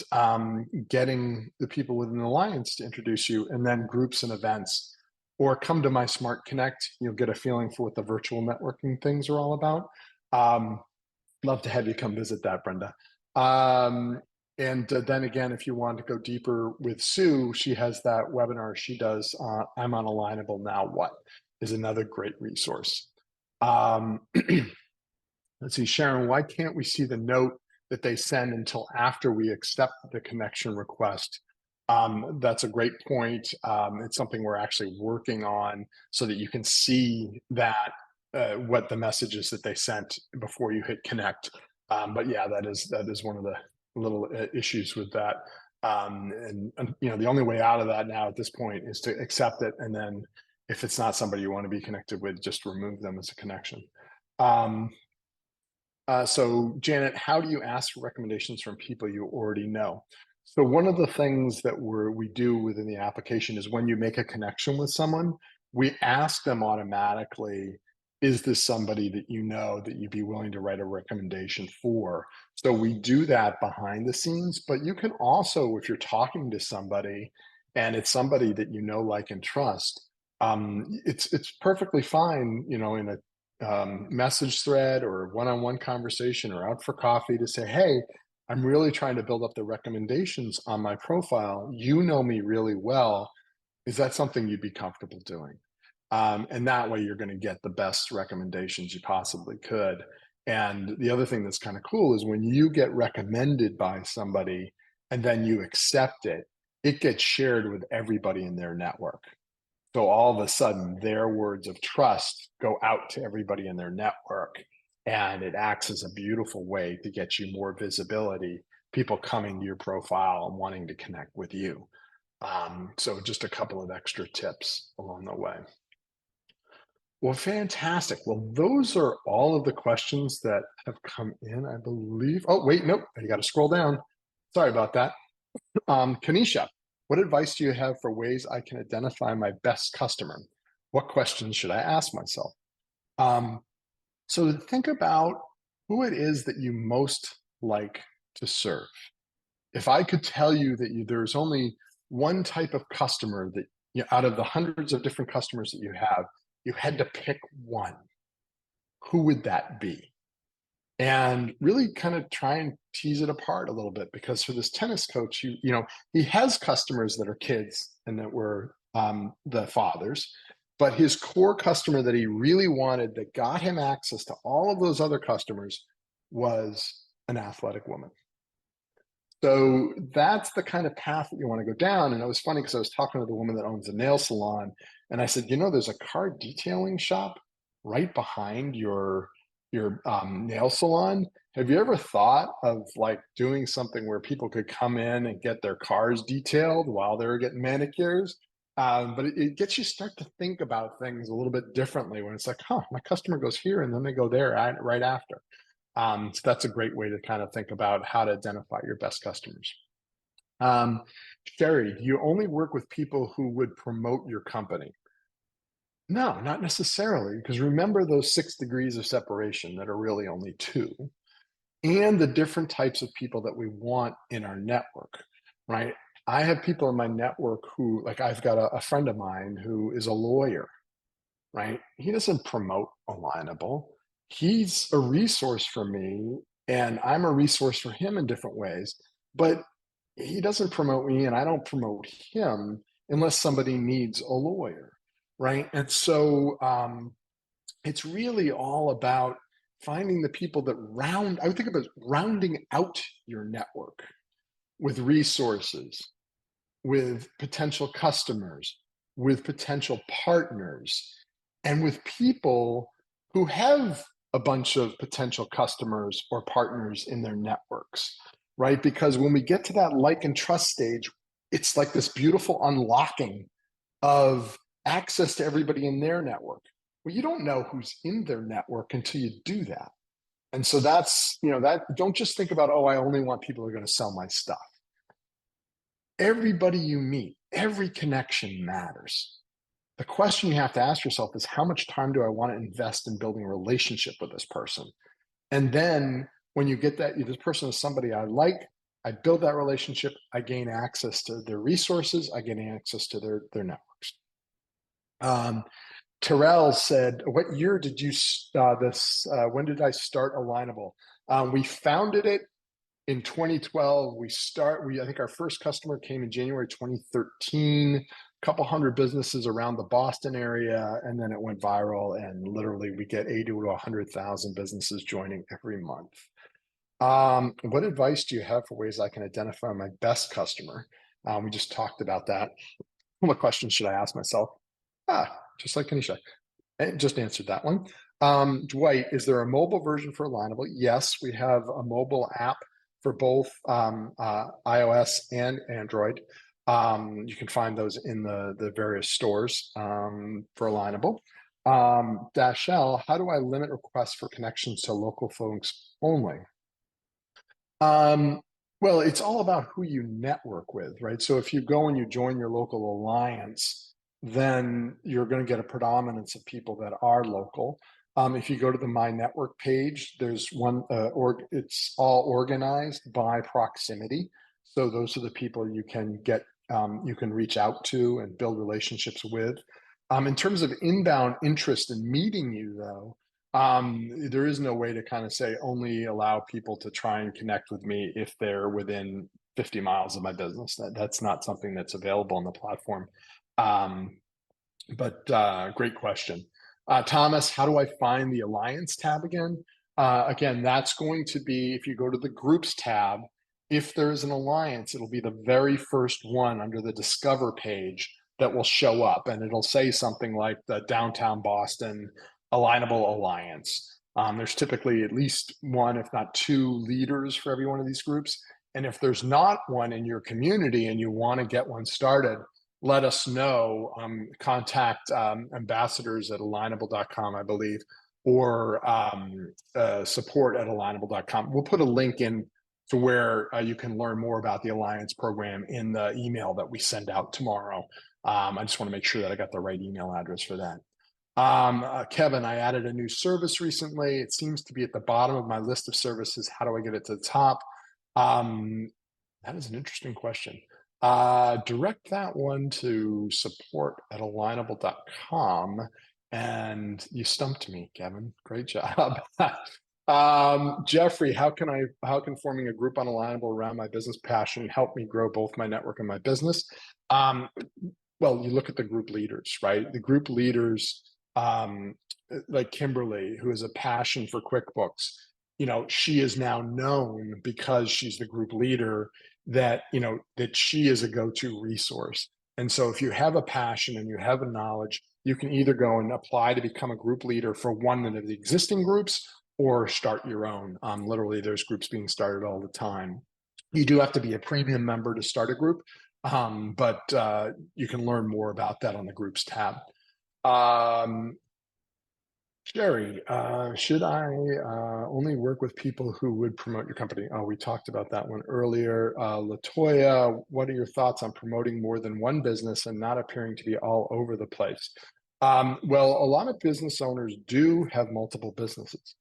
getting the people within the alliance to introduce you, and then groups and events, or come to my Smart Connect. You'll get a feeling for what the virtual networking things are all about. Love to have you come visit that, Brenda. And then again, if you want to go deeper with Sue, she has that webinar she does. I'm on Alignable Now What is another great resource. Let's see, Sharon, why can't we see the note that they send until after we accept the connection request? That's a great point. It's something we're actually working on so that you can see that what the message is that they sent before you hit connect. But yeah, that is one of the little issues with that. And the only way out of that now at this point is to accept it, and then if it's not somebody you want to be connected with, just remove them as a connection. So Janet, how do you ask for recommendations from people you already know? So one of the things that we do within the application is when you make a connection with someone, we ask them automatically, is this somebody that you know that you'd be willing to write a recommendation for? So we do that behind the scenes, but you can also, if you're talking to somebody and it's somebody that you know, like, and trust, it's perfectly fine, in a message thread or one-on-one conversation or out for coffee to say, hey, I'm really trying to build up the recommendations on my profile. You know me really well. Is that something you'd be comfortable doing? And that way you're going to get the best recommendations you possibly could. And the other thing that's kind of cool is when you get recommended by somebody and then you accept it, it gets shared with everybody in their network. So all of a sudden, their words of trust go out to everybody in their network, and it acts as a beautiful way to get you more visibility, people coming to your profile and wanting to connect with you. So just a couple of extra tips along the way. Well, fantastic. Well, those are all of the questions that have come in, I believe. Oh, wait, nope, you got to scroll down. Sorry about that. Kanisha, what advice do you have for ways I can identify my best customer? What questions should I ask myself? So think about who it is that you most like to serve. If I could tell you that there's only one type of customer that out of the hundreds of different customers that you had to pick one, who would that be? And really kind of try and tease it apart a little bit, because for this tennis coach, he has customers that are kids and that were the fathers, but his core customer that he really wanted, that got him access to all of those other customers, was an athletic woman. So that's the kind of path that you want to go down. And it was funny because I was talking to the woman that owns a nail salon, and I said, there's a car detailing shop right behind your nail salon. Have you ever thought of doing something where people could come in and get their cars detailed while they're getting manicures? But it gets you start to think about things a little bit differently when it's like, my customer goes here and then they go there right after. So that's a great way to kind of think about how to identify your best customers. Sherry, do you only work with people who would promote your company? No, not necessarily, because remember those 6 degrees of separation that are really only 2, and the different types of people that we want in our network, right? I have people in my network who, I've got a friend of mine who is a lawyer, right? He doesn't promote Alignable. He's a resource for me, and I'm a resource for him in different ways. But he doesn't promote me, and I don't promote him unless somebody needs a lawyer, right? And so it's really all about finding the people that I would think about rounding out your network with resources, with potential customers, with potential partners, and with people who have a bunch of potential customers or partners in their networks, right? Because when we get to that like and trust stage, it's like this beautiful unlocking of access to everybody in their network. Well, you don't know who's in their network until you do that. And so that's, that don't just think about, oh, I only want people who are going to sell my stuff. Everybody you meet, every connection matters. The question you have to ask yourself is, how much time do I want to invest in building a relationship with this person? And then when you get that, this person is somebody I like, I build that relationship, I gain access to their resources, I gain access to their networks. Terrell said, "What year did you when did I start Alignable?" We founded it in 2012. I think our first customer came in January 2013. A couple hundred businesses around the Boston area, and then it went viral. And literally, we get 80 to 100,000 businesses joining every month. What advice do you have for ways I can identify my best customer? We just talked about that. What questions should I ask myself? Just like Kanisha. I just answered that one. Dwight, is there a mobile version for Alignable? Yes, we have a mobile app for both iOS and Android. You can find those in the various stores for Alignable. Dashell, how do I limit requests for connections to local folks only? Well, it's all about who you network with, right? So if you go and you join your local alliance, then you're going to get a predominance of people that are local. If you go to the My Network page, there's one, it's all organized by proximity. So those are the people you can reach out to and build relationships with. In terms of inbound interest in meeting you, though, there is no way to kind of say only allow people to try and connect with me if they're within 50 miles of my business. That's not something that's available on the platform. But great question. Thomas, how do I find the Alliance tab again? Again, that's going to be, if you go to the Groups tab, if there's an Alliance, it'll be the very first one under the Discover page that will show up. And it'll say something like the Downtown Boston Alignable Alliance. There's typically at least one, if not two, leaders for every one of these groups. And if there's not one in your community and you want to get one started, let us know. Contact ambassadors at alignable.com, I believe, or support at alignable.com. We'll put a link in to where you can learn more about the Alliance program in the email that we send out tomorrow. I just want to make sure that I got the right email address for that. Kevin, I added a new service recently. It seems to be at the bottom of my list of services. How do I get it to the top? That is an interesting question. Direct that one to support at alignable.com. And you stumped me, Kevin. Great job. Jeffrey, how can forming a group on Alignable around my business passion help me grow both my network and my business? Well, you look at the group leaders, right? The group leaders, like Kimberly, who has a passion for QuickBooks, she is now known because she's the group leader that she is a go-to resource. And so if you have a passion and you have a knowledge, you can either go and apply to become a group leader for one of the existing groups or start your own. Literally, there's groups being started all the time. You do have to be a premium member to start a group, but you can learn more about that on the groups tab. Jerry, should I only work with people who would promote your company? Oh, we talked about that one earlier. Latoya, what are your thoughts on promoting more than one business and not appearing to be all over the place? Well, a lot of business owners do have multiple businesses.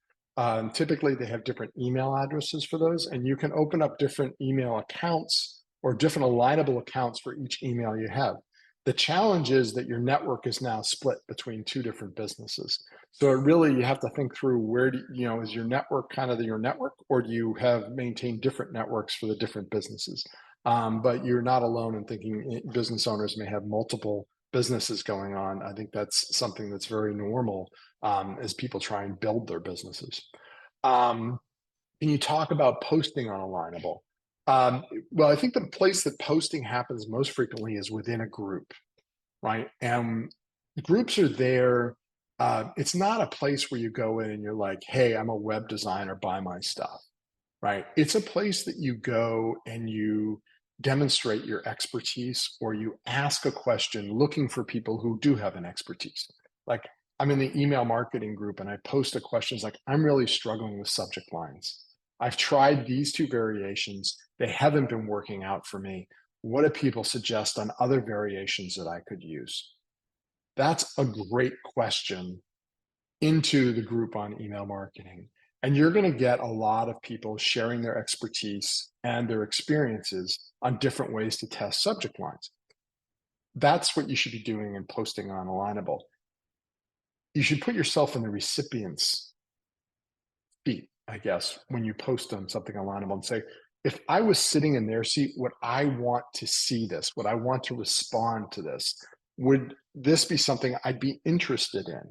Typically, they have different email addresses for those, and you can open up different email accounts or different alignable accounts for each email you have. The challenge is that your network is now split between two different businesses. So it really, you have to think through where is your network kind of your network, or do you have maintained different networks for the different businesses? But you're not alone in thinking business owners may have multiple businesses going on. I think that's something that's very normal as people try and build their businesses. Um, and you talk about posting on Alignable. Well, I think the place that posting happens most frequently is within a group, right? And groups are there. It's not a place where you go in and you're like, hey, I'm a web designer, buy my stuff, right? It's a place that you go and you demonstrate your expertise, or you ask a question looking for people who do have an expertise. Like, I'm in the email marketing group and I post a question like, I'm really struggling with subject lines. I've tried these two variations. They haven't been working out for me. What do people suggest on other variations that I could use? That's a great question into the group on email marketing. And you're going to get a lot of people sharing their expertise and their experiences on different ways to test subject lines. That's what you should be doing and posting on Alignable. You should put yourself in the recipient's feet, I guess, when you post on something Alignable and say, if I was sitting in their seat, would I want to see this? Would I want to respond to this? Would this be something I'd be interested in?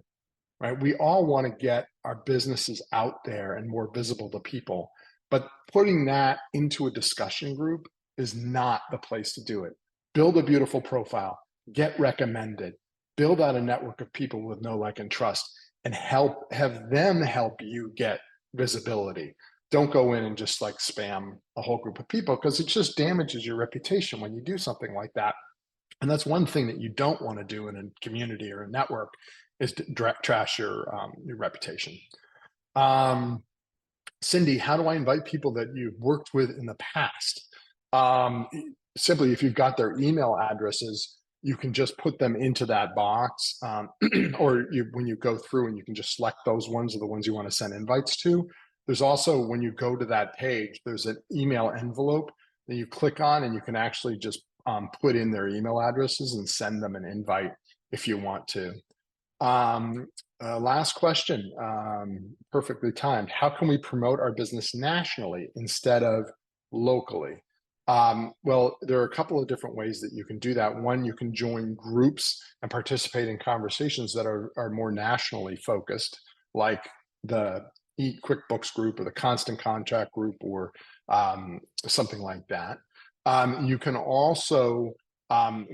Right? We all want to get our businesses out there and more visible to people, but putting that into a discussion group is not the place to do it. Build a beautiful profile, get recommended, build out a network of people with know, like, and trust, and have them help you get visibility. Don't go in and just like spam a whole group of people, because it just damages your reputation when you do something like that. And that's one thing that you don't want to do in a community or a network, is to trash your reputation. Cindy, how do I invite people that you've worked with in the past? Um, Simply, if you've got their email addresses, you can just put them into that box, or when you go through and you can just select those ones are the ones you want to send invites to. There's also, when you go to that page, there's an email envelope that you click on, and you can actually just put in their email addresses and send them an invite if you want to. Last question, perfectly timed. How can we promote our business nationally instead of locally? Well, there are a couple of different ways that you can do that. One, you can join groups and participate in conversations that are more nationally focused, like the Eat QuickBooks group or the Constant Contact group, or something like that. You can also,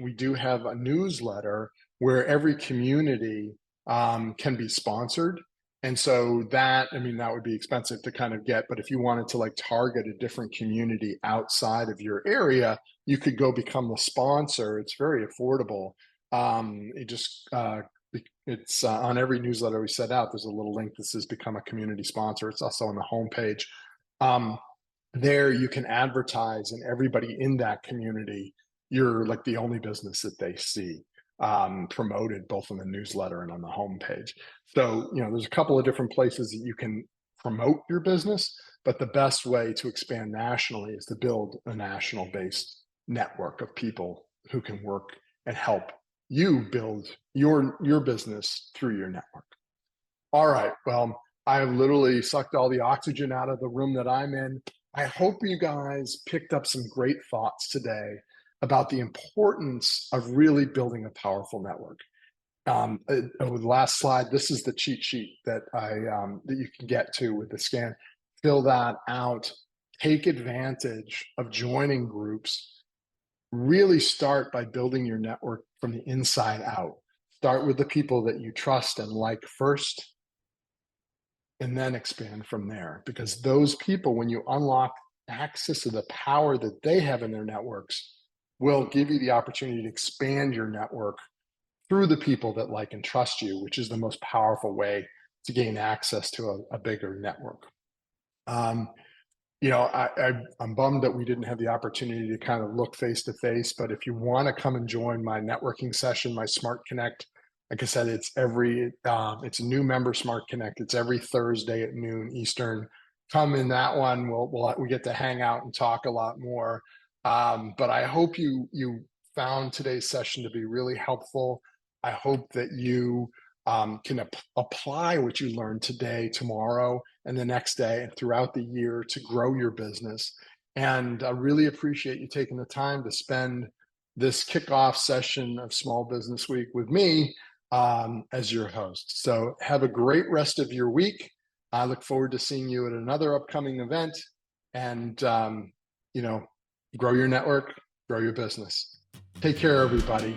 we do have a newsletter where every community can be sponsored. And so that, I mean, that would be expensive to kind of get, but if you wanted to like target a different community outside of your area, you could go become the sponsor. It's very affordable. It's on every newsletter we set out, there's a little link that says become a community sponsor. It's also on the homepage. There you can advertise, and everybody in that community, you're like the only business that they see promoted both in the newsletter and on the homepage. So, there's a couple of different places that you can promote your business, but the best way to expand nationally is to build a national based network of people who can work and help you build your business through your network. All right. Well, I've literally sucked all the oxygen out of the room that I'm in. I hope you guys picked up some great thoughts today about the importance of really building a powerful network. Over the last slide, this is the cheat sheet that that you can get to with the scan. Fill that out. Take advantage of joining groups. Really start by building your network from the inside out. Start with the people that you trust and like first, and then expand from there. Because those people, when you unlock access to the power that they have in their networks, will give you the opportunity to expand your network through the people that like and trust you, which is the most powerful way to gain access to a bigger network. I'm bummed that we didn't have the opportunity to kind of look face to face, but if you want to come and join my networking session, my Smart Connect, like I said, it's it's a new member Smart Connect. It's every Thursday at noon Eastern. Come in that one. We get to hang out and talk a lot more. But I hope you found today's session to be really helpful. I hope that you can apply what you learned today, tomorrow, and the next day, and throughout the year to grow your business. And I really appreciate you taking the time to spend this kickoff session of Small Business Week with me as your host. So have a great rest of your week. I look forward to seeing you at another upcoming event, and grow your network, grow your business. Take care, everybody.